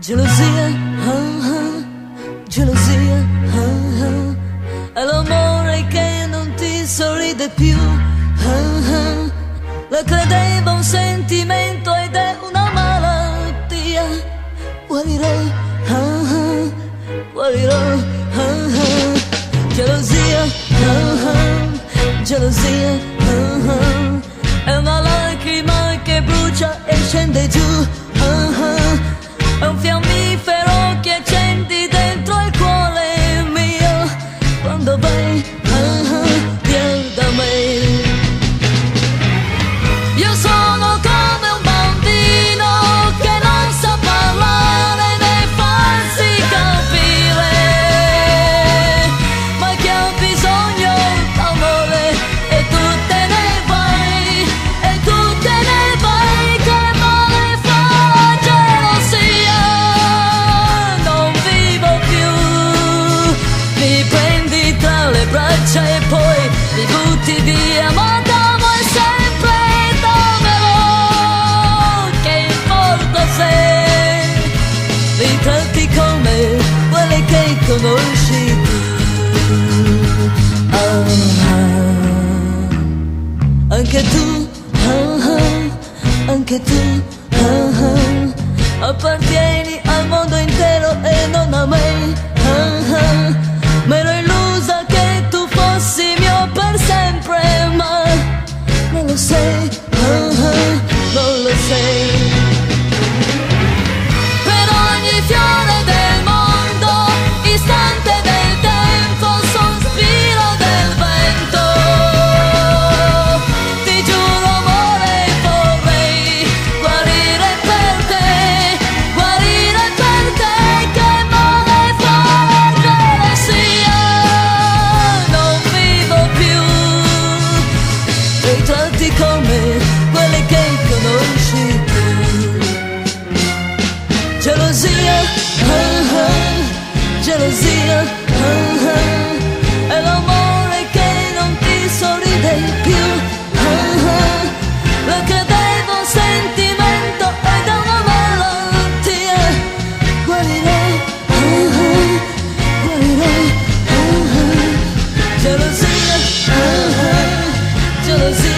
Gelosia, gelosia, è l'amore che non ti sorride più. La credevo un sentimento ed è una malattia. Guarirò, guarirò. Gelosia, gelosia, è una lacrima che brucia e scende giù. È un fiammifero che accendi dentro il cuore mio quando vai via da me. Io sono come un bambino che non sa parlare né farsi capire, ma che ha bisogno d'amore e tu te ne vai, e tu te ne vai, che male fa la gelosia. Non vivo più, mi prendi tra le braccia e poi mi butti via, ma t'amo e sempre dammelo, che importa se mi tratti come quelle che conosci tu. Anche tu, anche tu, appartieni al mondo intero e non a me. M'ero illusa che tu fossi mio per sempre, ma non lo sei, non lo sei. Per ogni fiore del mondo, istante del tempo, sospiro del vento, ti giuro amore vorrei guarire per te, che male fa la gelosia. Non vivo più, mi tratti come quelle che conosci tu. Gelosia, gelosia, è l'amore che non ti sorride più. La credevo un sentimento ed è una malattia. Guarirò, guarirò. Gelosia, gelosia.